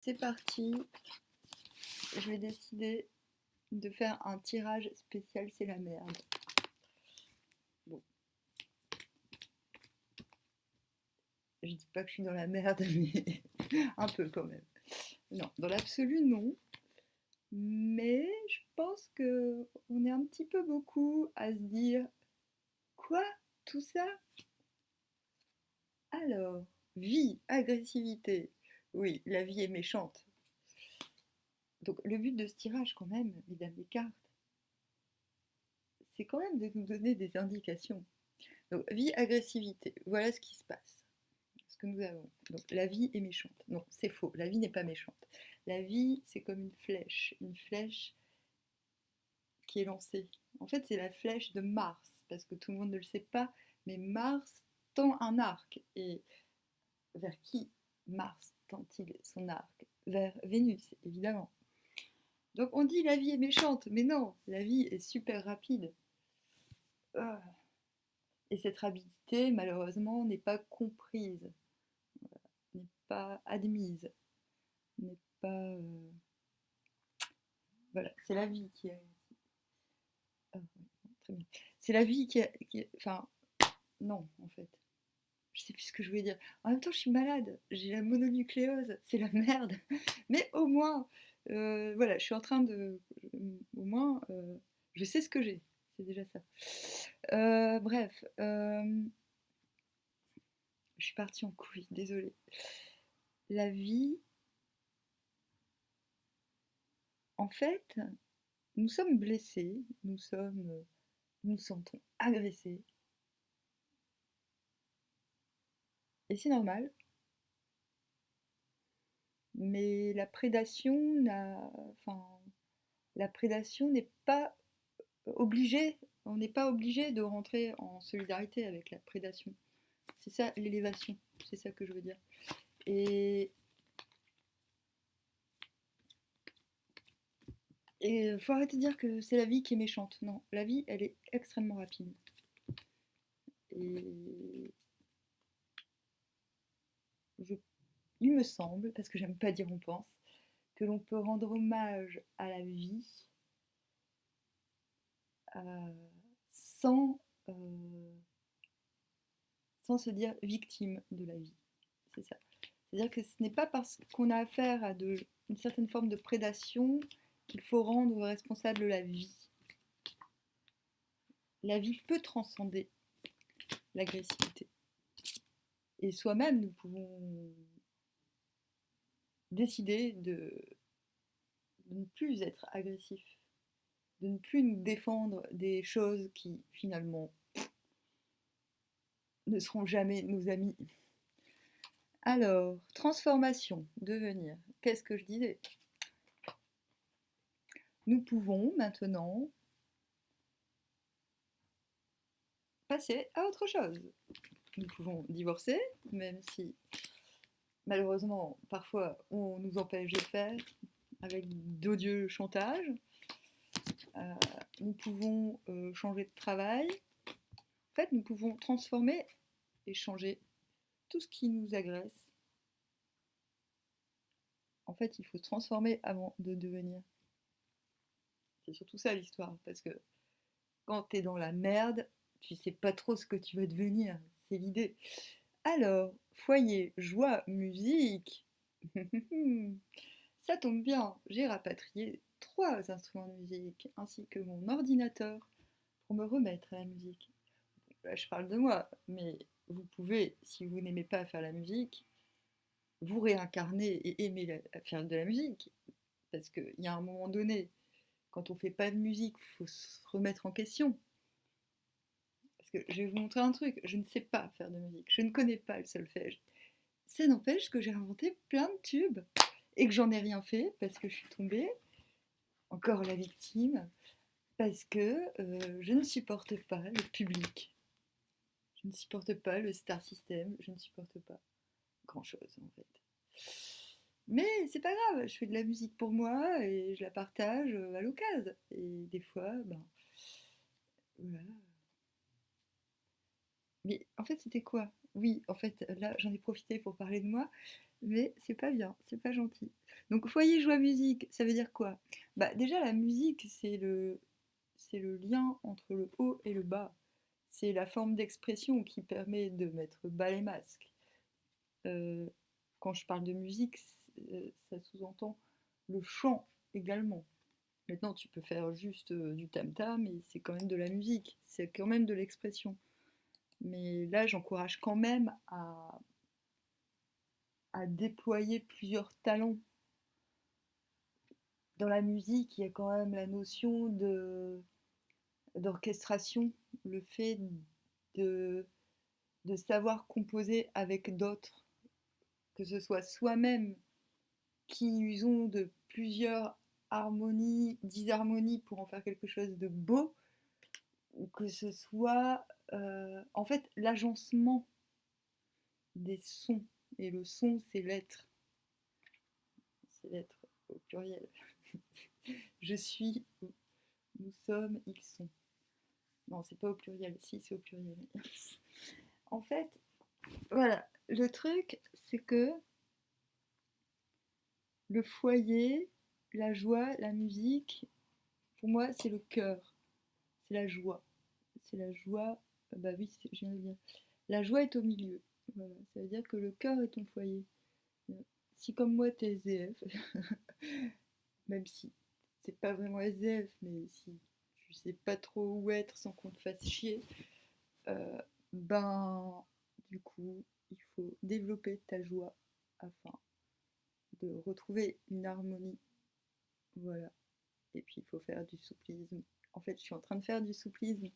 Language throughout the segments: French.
C'est parti, je vais décider de faire un tirage spécial, c'est la merde. Bon, je dis pas que je suis dans la merde, mais un peu quand même. Non, dans l'absolu, non. Mais je pense que on est un petit peu beaucoup à se dire quoi, tout ça? Alors, vie, agressivité. Oui, la vie est méchante. Donc le but de ce tirage quand même, mesdames les cartes, c'est quand même de nous donner des indications. Donc vie, agressivité, voilà ce qui se passe. Ce que nous avons. Donc la vie est méchante. Non, c'est faux, la vie n'est pas méchante. La vie, c'est comme une flèche qui est lancée. En fait, c'est la flèche de Mars, parce que tout le monde ne le sait pas, mais Mars tend un arc. Et vers qui Mars tend-il son arc? Vers Vénus, évidemment. Donc on dit la vie est méchante, mais non, la vie est super rapide. Et cette rapidité, malheureusement, n'est pas comprise, n'est pas admise, n'est pas... Voilà, c'est la vie qui est... très bien. C'est la vie qui est... Enfin, non, en fait. Je sais plus ce que je voulais dire. En même temps, je suis malade. J'ai la mononucléose. C'est la merde. Mais au moins, voilà, je suis en train de... Au moins, je sais ce que j'ai. C'est déjà ça. Bref. Je suis partie en couille. Désolée. La vie... En fait, nous sommes blessés. Nous nous sentons agressés. Et c'est normal. Mais enfin, la prédation n'est pas obligée, on n'est pas obligé de rentrer en solidarité avec la prédation. C'est ça l'élévation, c'est ça que je veux dire. Et il faut arrêter de dire que c'est la vie qui est méchante. Non, la vie, elle est extrêmement rapide. Et je, il me semble, parce que j'aime pas dire on pense, que l'on peut rendre hommage à la vie euh, sans, euh, sans se dire victime de la vie. C'est ça. C'est-à-dire que ce n'est pas parce qu'on a affaire à une certaine forme de prédation qu'il faut rendre responsable la vie. La vie peut transcender l'agressivité. Et soi-même, nous pouvons décider de ne plus être agressif, de ne plus nous défendre des choses qui, finalement, ne seront jamais nos amis. Alors, transformation, devenir. Qu'est-ce que je disais? Nous pouvons maintenant passer à autre chose. Nous pouvons divorcer, même si malheureusement parfois on nous empêche de le faire avec d'odieux chantages. Euh, nous pouvons changer de travail. En fait, nous pouvons transformer et changer tout ce qui nous agresse. En fait, il faut se transformer avant de devenir. C'est surtout ça l'histoire, parce que quand t'es dans la merde, tu sais pas trop ce que tu veux devenir. C'est l'idée. Alors, foyer, joie, musique. Ça tombe bien, j'ai rapatrié 3 instruments de musique ainsi que mon ordinateur pour me remettre à la musique. Là, je parle de moi, mais vous pouvez, si vous n'aimez pas faire la musique, vous réincarner et aimer faire de la musique. Parce qu'il y a un moment donné, quand on fait pas de musique, il faut se remettre en question. Parce que je vais vous montrer un truc, je ne sais pas faire de musique, je ne connais pas le solfège. Ça n'empêche que j'ai inventé plein de tubes et que j'en ai rien fait parce que je suis tombée, encore la victime, parce que je ne supporte pas le public. Je ne supporte pas le star system, je ne supporte pas grand-chose en fait. Mais c'est pas grave, je fais de la musique pour moi et je la partage à l'occasion. Et des fois, ben voilà. Mais en fait, c'était quoi? Oui, en fait, là, j'en ai profité pour parler de moi. mais c'est pas bien, c'est pas gentil. Donc foyer joie musique, ça veut dire quoi? Bah déjà la musique, c'est le lien entre le haut et le bas. C'est la forme d'expression qui permet de mettre bas les masques. Euh, Quand je parle de musique, ça sous-entend le chant également. Maintenant, tu peux faire juste du tam-tam et c'est quand même de la musique, c'est quand même de l'expression. Mais là, j'encourage quand même à déployer plusieurs talents. Dans la musique, il y a quand même la notion d'orchestration, le fait de, de savoir composer avec d'autres, que ce soit soi-même qui usons de plusieurs harmonies, disharmonies pour en faire quelque chose de beau, ou que ce soit en fait l'agencement des sons. Et le son, c'est l'être au pluriel. Je suis, nous sommes, ils sont. Non, c'est pas au pluriel, si c'est au pluriel. En fait, voilà, le truc, c'est que le foyer, la joie, la musique, pour moi, c'est le cœur, c'est la joie. C'est la joie, bah oui, je viens de le dire. La joie est au milieu. Voilà, ça veut dire que le cœur est ton foyer. Si comme moi t'es SDF, même si c'est pas vraiment SDF, mais si tu sais pas trop où être sans qu'on te fasse chier, euh, ben du coup il faut développer ta joie afin de retrouver une harmonie. Voilà. Et puis il faut faire du souplisme. En fait, je suis en train de faire du souplisme.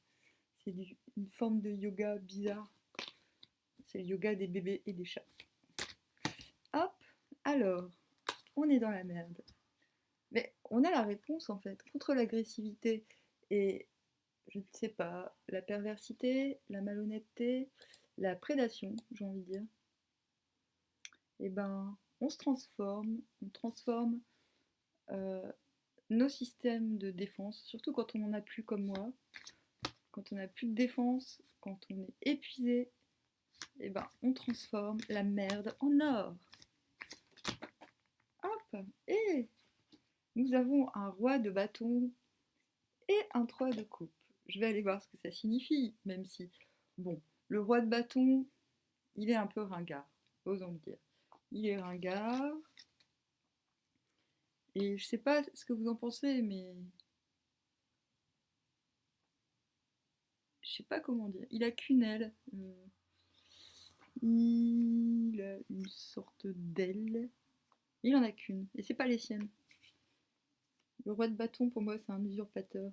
C'est une forme de yoga bizarre. C'est le yoga des bébés et des chats. Hop, alors, on est dans la merde. Mais on a la réponse en fait, contre l'agressivité et, je ne sais pas, la perversité, la malhonnêteté, la prédation, j'ai envie de dire. Et ben, on transforme euh, nos systèmes de défense, surtout quand on n'en a plus comme moi, quand on n'a plus de défense, quand on est épuisé, et ben on transforme la merde en or. Hop, et nous avons un roi de bâton et un 3 de coupe. Je vais aller voir ce que ça signifie, même si, bon, le roi de bâton, il est un peu ringard, osons le dire. Il est ringard, et je sais pas ce que vous en pensez, mais je sais pas comment dire. Il a qu'une aile. Il a une sorte d'aile. Il en a qu'une, et c'est pas les siennes. Le roi de bâton, pour moi, c'est un usurpateur.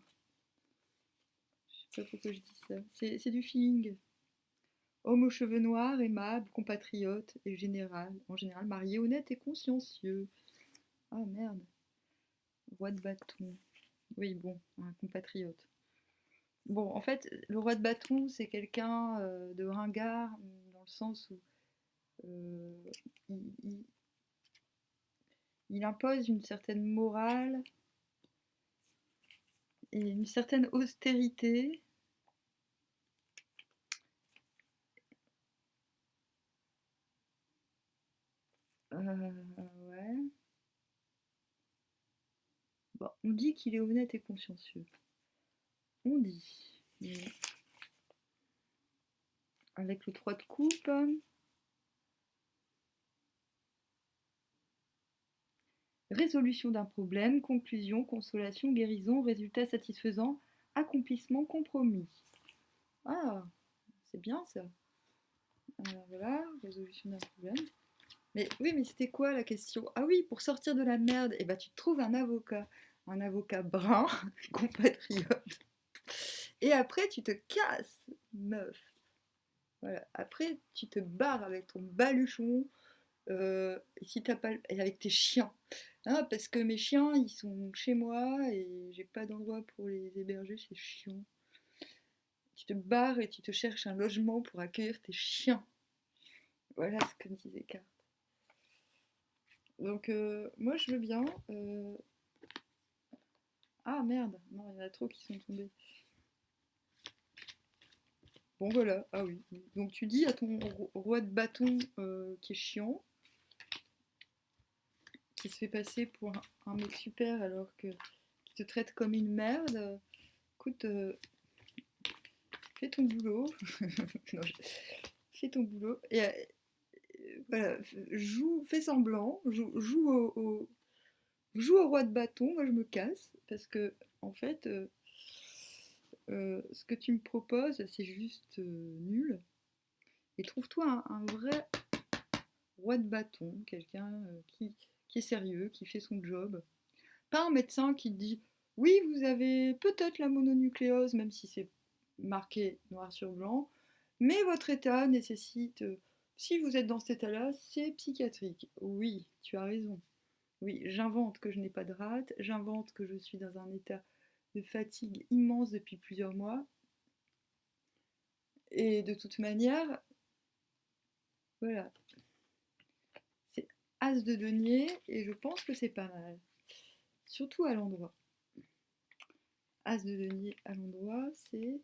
Je sais pas pourquoi je dis ça. C'est du feeling. Homme aux cheveux noirs, aimable, compatriote et en général marié, honnête et consciencieux. Ah merde, roi de bâton. Oui, bon, un compatriote. Bon, en fait, le roi de bâton, c'est quelqu'un de ringard, dans le sens où euh, il, il- il impose une certaine morale et une certaine austérité. Ouais. Bon, on dit qu'il est honnête et consciencieux. On dit. Mais avec le 3 de coupe, résolution d'un problème, conclusion, consolation, guérison, résultat satisfaisant, accomplissement, compromis. Ah, c'est bien ça. Voilà, résolution d'un problème. Mais oui, mais c'était quoi la question? Ah oui, pour sortir de la merde, eh ben, tu te trouves un avocat brun, compatriote. Et après, tu te casses, meuf. Voilà. Après, tu te barres avec ton baluchon, et si t'as pas, et avec tes chiens. Hein, parce que mes chiens, ils sont chez moi et j'ai pas d'endroit pour les héberger, c'est chiant. Tu te barres et tu te cherches un logement pour accueillir tes chiens. Voilà ce que me disait Carte. Donc, moi, je veux bien. Ah merde, non, il y en a trop qui sont tombés. Bon, voilà, ah oui. Donc, tu dis à ton roi de bâton qui est chiant, qui se fait passer pour un mec super alors que qui te traite comme une merde, écoute, fais ton boulot. Non, fais ton boulot et voilà, fais semblant, joue au roi de bâton. Moi, je me casse parce que en fait, ce que tu me proposes, c'est juste nul. Et trouve-toi un vrai roi de bâton, quelqu'un qui est sérieux, qui fait son job. Pas un médecin qui te dit oui, vous avez peut-être la mononucléose, même si c'est marqué noir sur blanc, mais votre état nécessite, si vous êtes dans cet état-là, c'est psychiatrique. Oui, tu as raison. Oui, j'invente que je n'ai pas de rate, j'invente que je suis dans un état de fatigue immense depuis plusieurs mois, et de toute manière, voilà, c'est As de denier, et je pense que c'est pas mal. Surtout à l'endroit. As de denier à l'endroit, c'est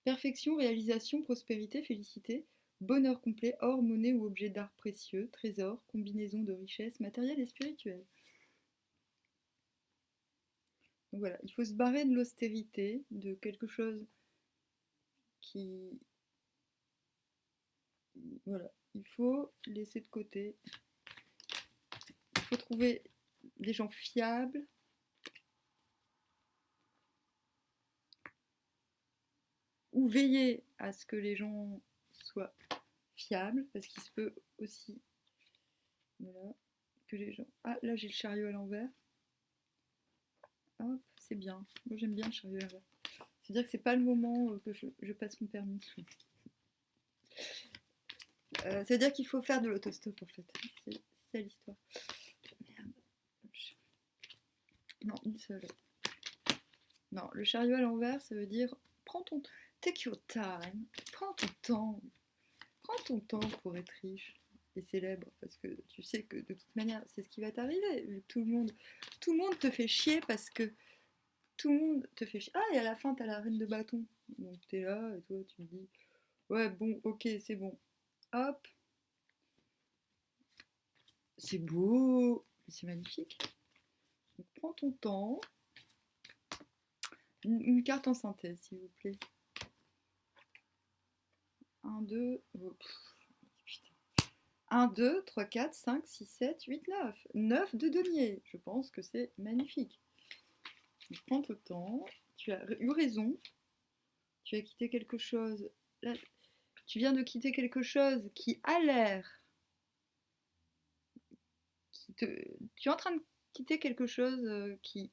perfection, réalisation, prospérité, félicité, bonheur complet, or, monnaie ou objet d'art précieux, trésor, combinaison de richesses matérielles et spirituelles. Donc voilà, il faut se barrer de l'austérité, de quelque chose qui... Voilà, il faut laisser de côté. Il faut trouver des gens fiables, ou veiller à ce que les gens soient fiables, parce qu'il se peut aussi, voilà, que les gens... Ah, là j'ai le chariot à l'envers. Hop, c'est bien. Moi j'aime bien le chariot à l'envers. C'est-à-dire que c'est pas le moment que je passe mon permis. C'est-à-dire qu'il faut faire de l'autostop en fait. C'est ça l'histoire. Merde. Non, une seule. Non, le chariot à l'envers, ça veut dire prends ton... Take your time. Prends ton temps. Prends ton temps pour être riche et célèbre, parce que tu sais que de toute manière, c'est ce qui va t'arriver. Tout le monde te fait chier parce que tout le monde te fait chier. Ah, et à la fin, t'as la reine de bâton. Donc t'es là et toi, tu me dis, ouais, bon, ok, c'est bon. Hop, c'est beau, c'est magnifique. Donc, prends ton temps. Une carte en synthèse, s'il vous plaît. 1, 2, oh, 1, 2, 3, 4, 5, 6, 7, 8, 9. 9 de denier. Je pense que c'est magnifique. Donc, prends ton temps. Tu as eu raison. Tu as quitté quelque chose. Là, tu viens de quitter quelque chose qui a l'air. Tu es en train de quitter quelque chose qui.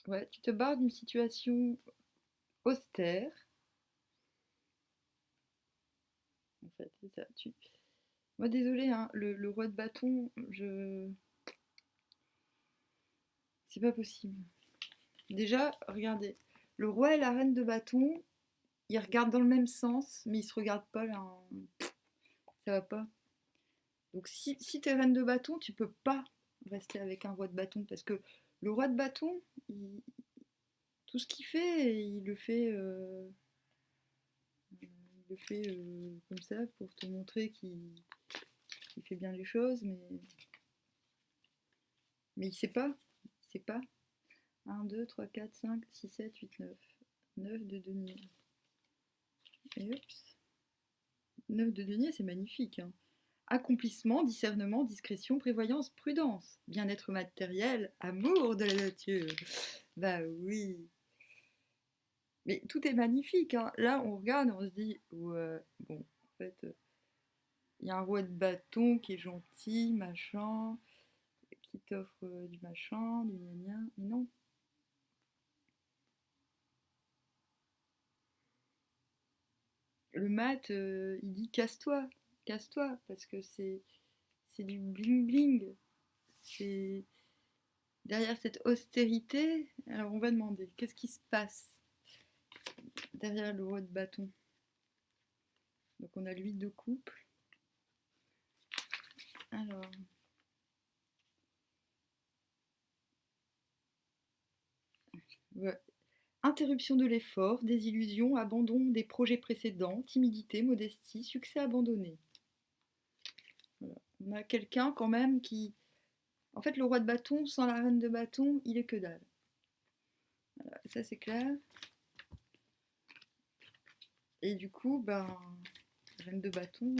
Ouais, tu te barres d'une situation austère. En fait, c'est ça. Moi, désolé, hein, le roi de bâton, c'est pas possible. Déjà, regardez, le roi et la reine de bâton, ils regardent dans le même sens, mais ils se regardent pas là. Ça va pas. Donc si t'es reine de bâton, tu peux pas rester avec un roi de bâton, parce que le roi de bâton, tout ce qu'il fait, il le fait comme ça pour te montrer qu'il fait bien les choses, mais il sait pas. Il sait pas. 1, 2, 3, 4, 5, 6, 7, 8, 9. 9 de denier. Et hop. 9 de denier, c'est magnifique. Hein. Accomplissement, discernement, discrétion, prévoyance, prudence, bien-être matériel, amour de la nature. Bah oui. Mais tout est magnifique. Hein. Là, on regarde et on se dit, ouais, bon, en fait, il y a un roi de bâton qui est gentil, machin, qui t'offre du machin, du gna gna. Mais non. Le mat, il dit casse-toi, parce que c'est du bling bling. C'est derrière cette austérité. Alors on va demander, qu'est-ce qui se passe derrière le roi de bâton? Donc on a l'huile de couple. Alors. Ouais. Interruption de l'effort, désillusion, abandon des projets précédents, timidité, modestie, succès abandonné. Voilà. On On a quelqu'un quand même qui... En fait, le roi de bâton, sans la reine de bâton, il est que dalle. Voilà, ça c'est clair. Et du coup, ben, reine de bâton,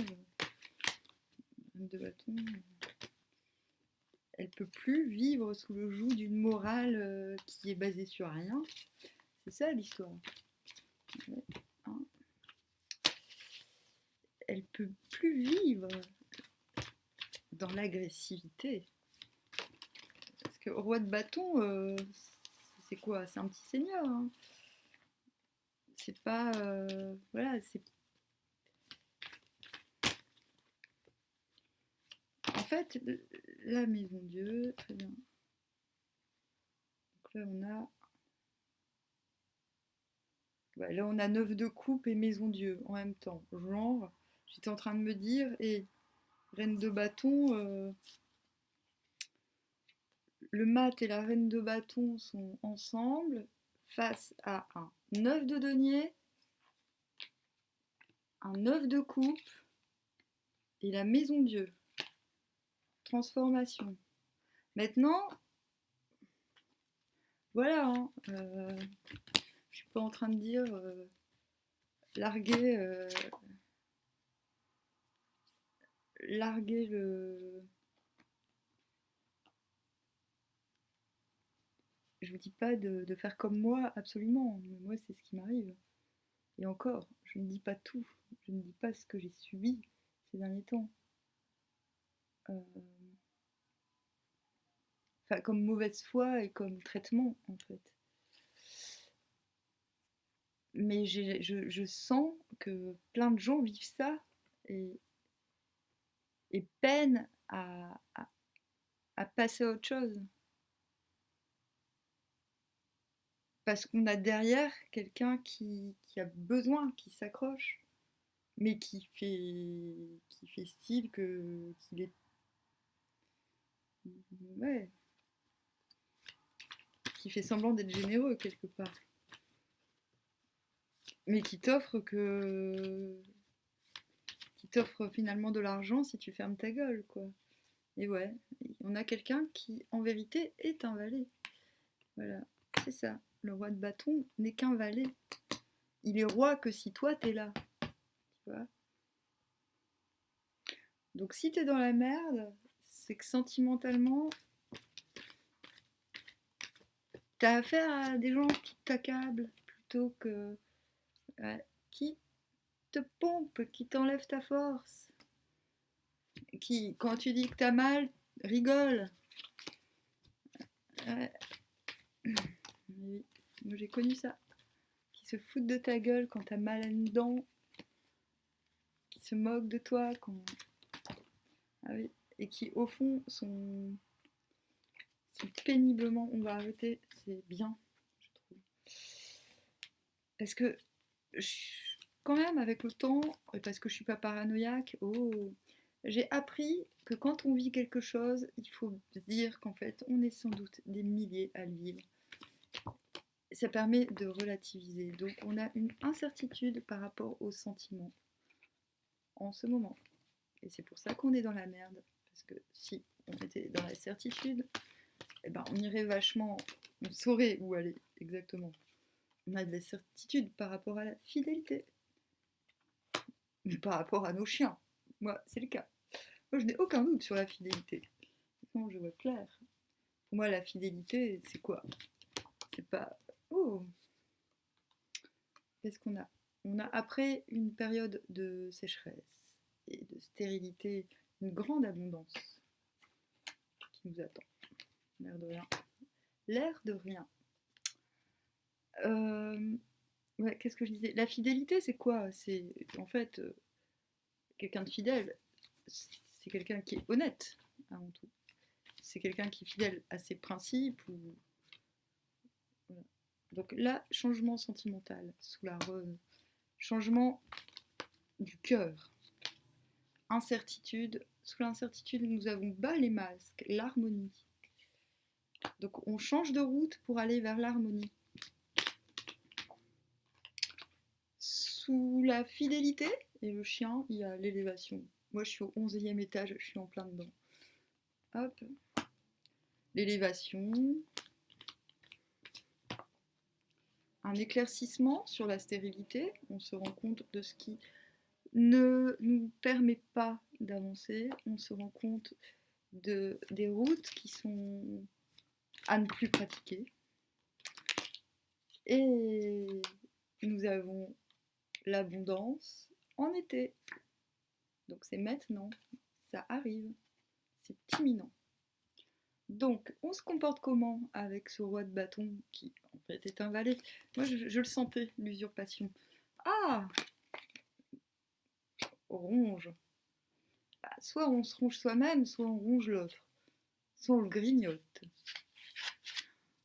elle peut plus vivre sous le joug d'une morale qui est basée sur rien. C'est ça l'histoire. Ouais, hein. Elle peut plus vivre dans l'agressivité. Parce que roi de bâton, c'est quoi? C'est un petit seigneur. Hein. C'est pas... voilà, c'est... En fait, la maison Dieu, très bien. Donc là, on a... Ouais, là, on a 9 de coupe et maison Dieu en même temps. Genre, j'étais en train de me dire, et reine de bâton, le mat et la reine de bâton sont ensemble face à un 9 de denier, un 9 de coupe et la maison Dieu. Transformation. Maintenant, voilà, hein, je suis pas en train de dire larguer, larguer le... Je vous dis pas de faire comme moi, absolument. Moi, c'est ce qui m'arrive. Et encore, je ne dis pas tout. Je ne dis pas ce que j'ai subi ces derniers temps. Enfin, comme mauvaise foi et comme traitement, en fait. Mais je sens que plein de gens vivent ça et, et peinent à passer à autre chose. Parce qu'on a derrière quelqu'un qui a besoin, qui s'accroche, mais qui fait style qu'il est... Ouais, qui fait semblant d'être généreux quelque part. Mais qui t'offre finalement de l'argent si tu fermes ta gueule, quoi. Et ouais, on a quelqu'un qui, en vérité, est un valet. Voilà, c'est ça. Le roi de bâton n'est qu'un valet. Il est roi que si toi, t'es là. Tu vois. Donc si t'es dans la merde, c'est que sentimentalement, t'as affaire à des gens qui t'accablent plutôt que... Ouais, qui te pompe, qui t'enlève ta force. Qui, quand tu dis que t'as mal, rigole. Ouais. Oui, moi j'ai connu ça. Qui se foutent de ta gueule quand t'as mal à une dent. Qui se moquent de toi quand... Ah oui. Et qui au fond sont péniblement... On va arrêter, c'est bien, je trouve. Parce que quand même avec le temps, et parce que je suis pas paranoïaque, j'ai appris que quand on vit quelque chose, il faut se dire qu'en fait on est sans doute des milliers à le vivre. Ça permet de relativiser. Donc on a une incertitude par rapport aux sentiments en ce moment. Et c'est pour ça qu'on est dans la merde. Parce que si on était dans la certitude, eh ben on irait vachement, on saurait où aller exactement. On a de la certitude par rapport à la fidélité. Mais par rapport à nos chiens. Moi, c'est le cas. Moi, je n'ai aucun doute sur la fidélité. Non, je vois clair. Pour moi, la fidélité, c'est quoi? C'est pas... Oh, qu'est-ce qu'on a? On a, après une période de sécheresse et de stérilité, une grande abondance qui nous attend. L'air de rien. L'air de rien. Ouais, qu'est-ce que je disais? La fidélité, c'est quoi? C'est en fait quelqu'un de fidèle. C'est quelqu'un qui est honnête avant tout. C'est quelqu'un qui est fidèle à ses principes. Voilà. Donc là, changement sentimental sous la rose. Changement du cœur. Incertitude. Sous l'incertitude, nous avons bas les masques, l'harmonie. Donc on change de route pour aller vers l'harmonie. Sous la fidélité et le chien, il y a l'élévation. Moi, je suis au 11e étage, je suis en plein dedans. Hop. L'élévation. Un éclaircissement sur la stérilité. On se rend compte de ce qui ne nous permet pas d'avancer. On se rend compte des routes qui sont à ne plus pratiquer. Et nous avons l'abondance en été. Donc c'est maintenant, ça arrive, c'est imminent. Donc on se comporte comment avec ce roi de bâton qui en fait est un valet? Moi je le sentais, l'usurpation. Ah, ronge. Bah, soit on se ronge soi-même, soit on ronge l'autre. Soit on le grignote.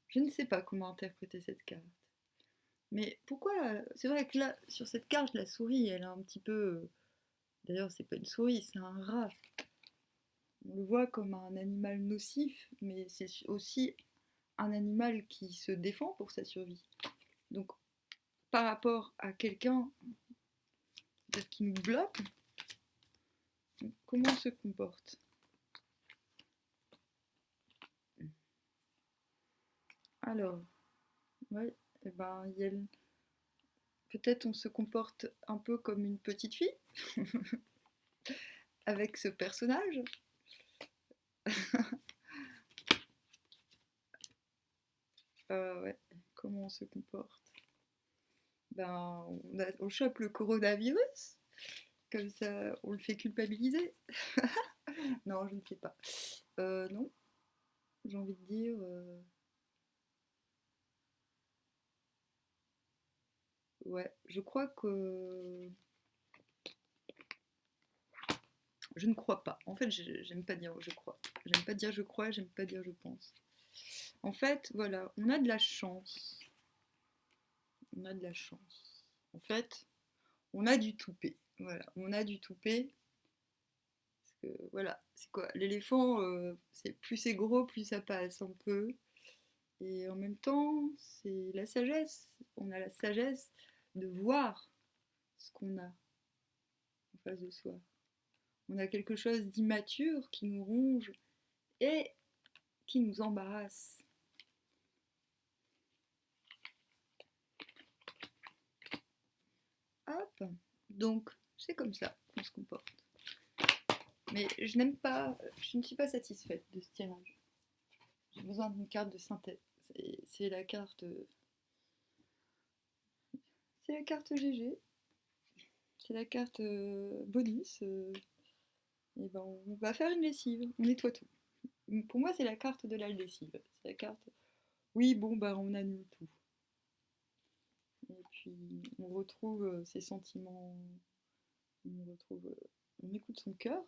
Je ne sais pas comment interpréter cette carte. Mais pourquoi? C'est vrai que là, sur cette carte, la souris, elle a un petit peu. D'ailleurs, c'est pas une souris, c'est un rat. On le voit comme un animal nocif, mais c'est aussi un animal qui se défend pour sa survie. Donc, par rapport à quelqu'un peut-être qui nous bloque, comment on se comporte? Alors, ouais, eh ben, peut-être on se comporte un peu comme une petite fille avec ce personnage. Ouais, comment on se comporte? Ben, on chope le coronavirus, comme ça on le fait culpabiliser. Non, je ne sais pas. Non, j'ai envie de dire. Ouais, je crois que. Je ne crois pas. En fait, j'aime pas dire je crois. J'aime pas dire je crois, j'aime pas dire je pense. En fait, voilà, on a de la chance. On a de la chance. En fait, on a du toupet. Voilà, on a du toupet. Parce que, voilà, c'est quoi? L'éléphant, plus c'est gros, plus ça passe un peu. Et en même temps, c'est la sagesse. On a la sagesse de voir ce qu'on a en face de soi. On a quelque chose d'immature qui nous ronge et qui nous embarrasse. Hop, donc c'est comme ça qu'on se comporte. Mais je n'aime pas, je ne suis pas satisfaite de ce tirage. J'ai besoin d'une carte de synthèse. C'est la carte, c'est la carte GG, c'est la carte bonus. Et ben on va faire une lessive, on nettoie tout. Pour moi, c'est la carte de la lessive. C'est la carte. Oui, bon, bah on annule tout. Et puis on retrouve ses sentiments, on écoute son cœur.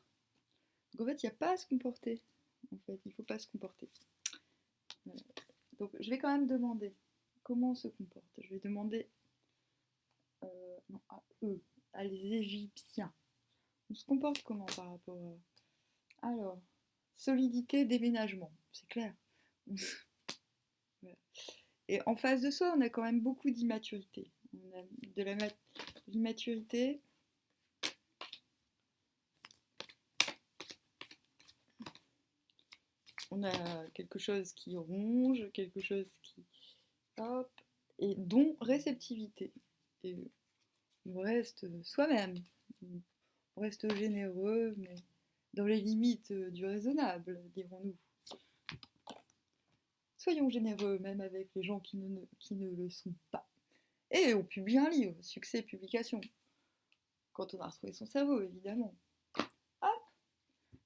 Donc en fait, il n'y a pas à se comporter. En fait, il ne faut pas se comporter. Voilà. Donc je vais quand même demander comment on se comporte. Je vais demander non, à eux, à les Égyptiens. On se comporte comment par rapport à... Alors, solidité, déménagement, c'est clair. Voilà. Et en face de soi, on a quand même beaucoup d'immaturité. On a de l'immaturité. On a quelque chose qui ronge, quelque chose qui... Hop, et dont réceptivité. Et on reste soi-même. On reste généreux, mais dans les limites du raisonnable, dirons-nous. Soyons généreux, même avec les gens qui ne le sont pas. Et on publie un livre, succès publication. Quand on a retrouvé son cerveau, évidemment. Hop,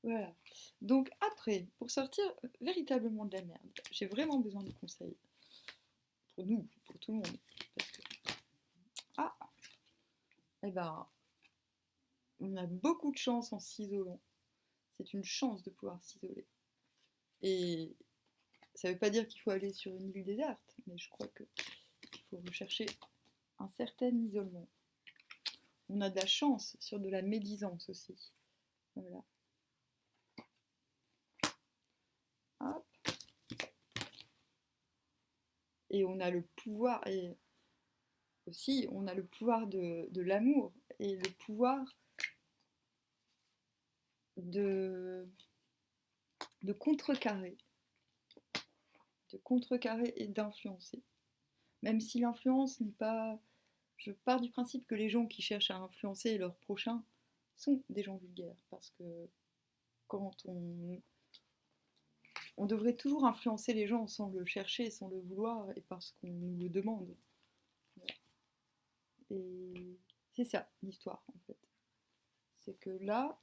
voilà. Donc après, pour sortir véritablement de la merde, j'ai vraiment besoin de conseils. Pour nous, pour tout le monde. Parce que... Ah, eh ben, on a beaucoup de chance en s'isolant. C'est une chance de pouvoir s'isoler. Et ça ne veut pas dire qu'il faut aller sur une île déserte, mais je crois qu'il faut rechercher un certain isolement. On a de la chance sur de la médisance aussi. Voilà. Hop. Et on a le pouvoir, et aussi on a le pouvoir de l'amour et le pouvoir de, de contrecarrer, et d'influencer. Même si l'influence n'est pas... Je pars du principe que les gens qui cherchent à influencer leurs prochains sont des gens vulgaires, parce que quand on devrait toujours influencer les gens sans le chercher, sans le vouloir, et parce qu'on nous le demande. Et c'est ça l'histoire en fait. C'est que là,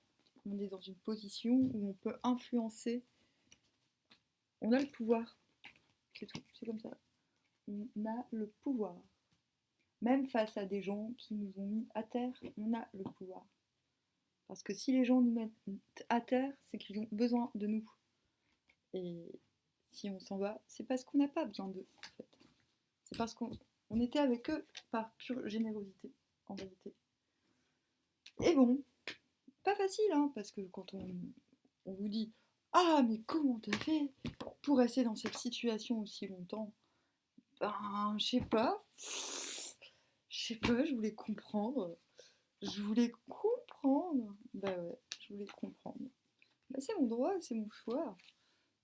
on est dans une position où on peut influencer. On a le pouvoir. C'est tout, c'est comme ça. On a le pouvoir. Même face à des gens qui nous ont mis à terre, on a le pouvoir. Parce que si les gens nous mettent à terre, c'est qu'ils ont besoin de nous. Et si on s'en va, c'est parce qu'on n'a pas besoin d'eux, en fait. C'est parce qu'on était avec eux par pure générosité, en vérité. Et bon, pas facile, hein, parce que quand on vous dit « Ah, mais comment t'as fait pour rester dans cette situation aussi longtemps ?» Ben, je voulais comprendre. Je voulais comprendre. Bah ouais, je voulais comprendre. Bah, c'est mon droit, c'est mon choix.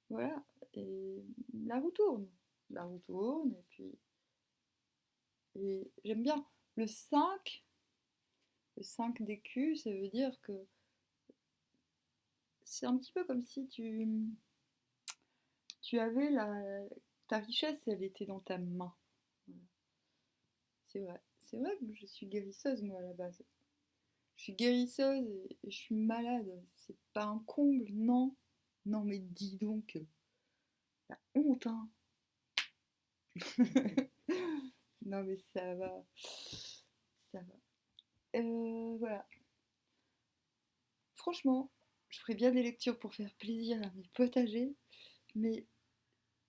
Voilà. Et la roue tourne. La roue tourne, et puis... Et j'aime bien le 5. Le 5 d'écu, ça veut dire que c'est un petit peu comme si tu avais ta richesse, elle était dans ta main. C'est vrai. C'est vrai que je suis guérisseuse, moi, à la base. Je suis guérisseuse et je suis malade. C'est pas un comble, non. Non, mais dis donc, la honte, hein. Non, mais ça va. Ça va. Voilà. Franchement, je ferais bien des lectures pour faire plaisir à mes potagers, mais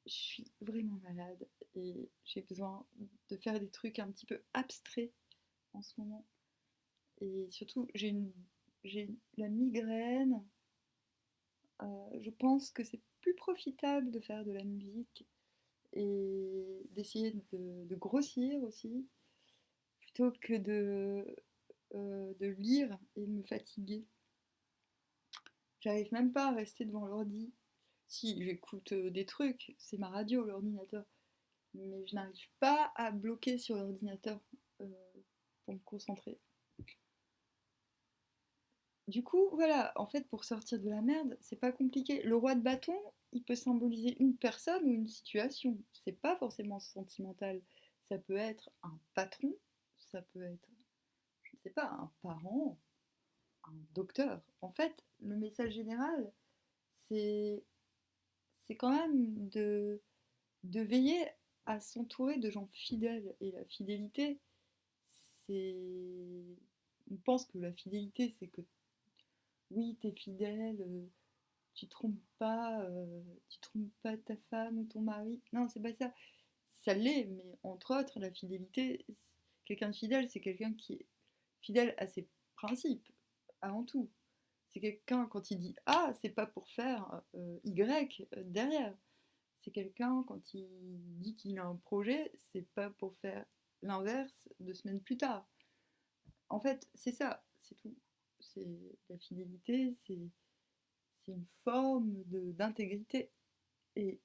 je suis vraiment malade et j'ai besoin de faire des trucs un petit peu abstraits en ce moment. Et surtout, j'ai la migraine. Je pense que c'est plus profitable de faire de la musique et d'essayer de grossir aussi, plutôt que de lire et de me fatiguer. J'arrive même pas à rester devant l'ordi. Si, j'écoute des trucs, c'est ma radio, l'ordinateur. Mais je n'arrive pas à bloquer sur l'ordinateur euh, pour me concentrer. Du coup, voilà, en fait, pour sortir de la merde, c'est pas compliqué. Le roi de bâton, il peut symboliser une personne ou une situation. C'est pas forcément sentimental. Ça peut être un patron, ça peut être, je ne sais pas, un parent, un docteur. En fait, le message général, c'est c'est quand même de veiller à s'entourer de gens fidèles. Et la fidélité, c'est... On pense que la fidélité, c'est que oui, t'es fidèle, tu trompes pas ta femme ou ton mari. Non, c'est pas ça. Ça l'est, mais entre autres, la fidélité, quelqu'un de fidèle, c'est quelqu'un qui est fidèle à ses principes, avant tout. C'est quelqu'un, quand il dit A, c'est pas pour faire Y derrière. C'est quelqu'un, quand il dit qu'il a un projet, c'est pas pour faire l'inverse 2 semaines plus tard. En fait, c'est ça, c'est tout. C'est la fidélité, c'est une forme d'intégrité. Et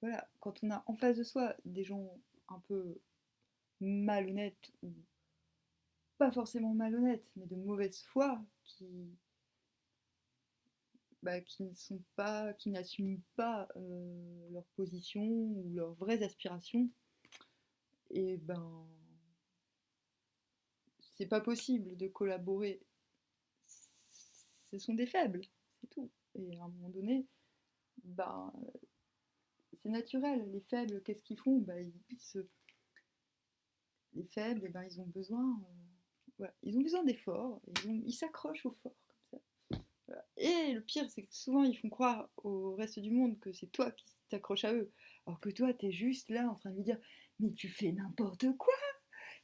voilà, quand on a en face de soi des gens un peu malhonnêtes, ou pas forcément malhonnêtes, mais de mauvaise foi, qui ne sont pas, qui n'assument pas leur position ou leurs vraies aspirations, et ben c'est pas possible de collaborer. Ce sont des faibles, c'est tout. Et à un moment donné, ben, c'est naturel. Les faibles, qu'est-ce qu'ils font? Les faibles, eh ben, ils ont besoin, voilà, ils ont besoin d'efforts. Ils s'accrochent au fort comme ça. Voilà. Et le pire, c'est que souvent ils font croire au reste du monde que c'est toi qui t'accroches à eux, alors que toi, t'es juste là en train de lui dire, mais tu fais n'importe quoi.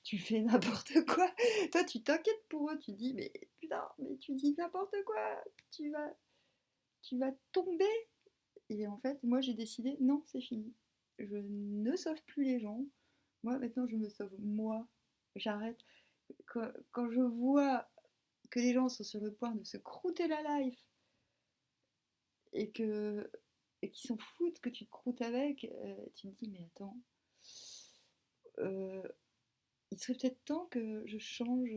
Tu fais n'importe quoi. Toi, tu t'inquiètes pour eux. Tu dis, mais putain, mais tu dis n'importe quoi. Tu vas, tu vas tomber. Et en fait, moi, j'ai décidé, non, c'est fini. Je ne sauve plus les gens. Moi, maintenant, je me sauve moi. J'arrête. Quand je vois que les gens sont sur le point de se croûter la life et que et qui s'en foutent que tu te croûtes avec, tu te dis: «Mais attends, heu, il serait peut-être temps que je change,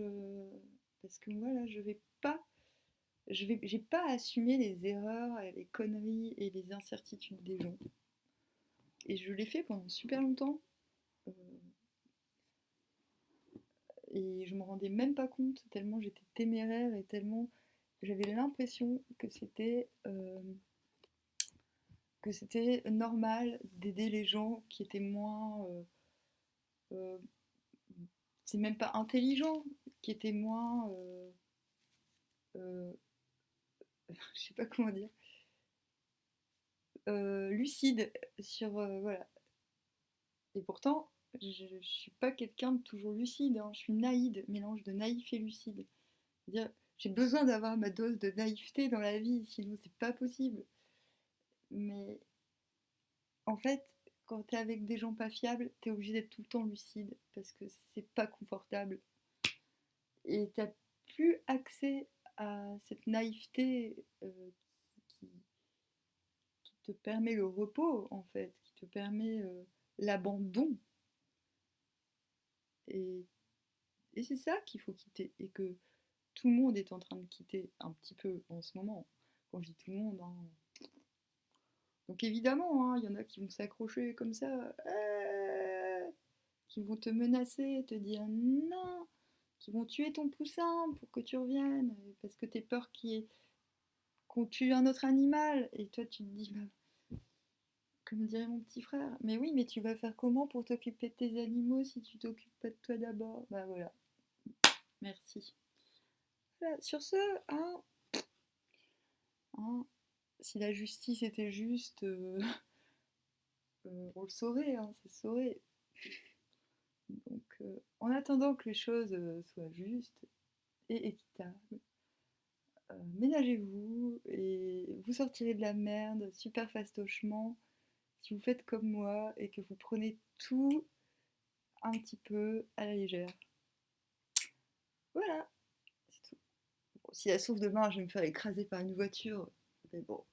parce que moi là, j'ai pas assumé les erreurs et les conneries et les incertitudes des gens». Et je l'ai fait pendant super longtemps, heu et je me rendais même pas compte tellement j'étais téméraire et tellement j'avais l'impression que c'était normal d'aider les gens qui étaient moins, euh, c'est même pas intelligent, qui étaient moins, euh, je sais pas comment dire, lucide sur, voilà. Et pourtant, je suis pas quelqu'un de toujours lucide, hein. Je suis naïde, mélange de naïf et lucide. C'est-à-dire, j'ai besoin d'avoir ma dose de naïveté dans la vie, sinon c'est pas possible. Mais en fait, quand t'es avec des gens pas fiables, t'es obligé d'être tout le temps lucide parce que c'est pas confortable. Et t'as plus accès à cette naïveté qui, qui te permet le repos, en fait, qui te permet l'abandon. Et, et c'est ça qu'il faut quitter. Et que tout le monde est en train de quitter un petit peu en ce moment. Quand je dis tout le monde, hein. Donc évidemment, hein, il y en a qui vont s'accrocher comme ça, qui vont te menacer, te dire non, qui vont tuer ton poussin pour que tu reviennes, parce que t'es peur qu'on tue un autre animal. Et toi, tu te dis, bah, comme dirait mon petit frère, mais oui, mais tu vas faire comment pour t'occuper de tes animaux si tu t'occupes pas de toi d'abord? Bah voilà, merci. Voilà, sur ce, hein, hein, si la justice était juste, on le saurait, hein, ça se saurait. Donc, en attendant que les choses soient justes et équitables, ménagez-vous et vous sortirez de la merde super fastochement si vous faites comme moi et que vous prenez tout un petit peu à la légère. Voilà, c'est tout. Bon, si ça se trouve demain, je vais me faire écraser par une voiture, mais bon,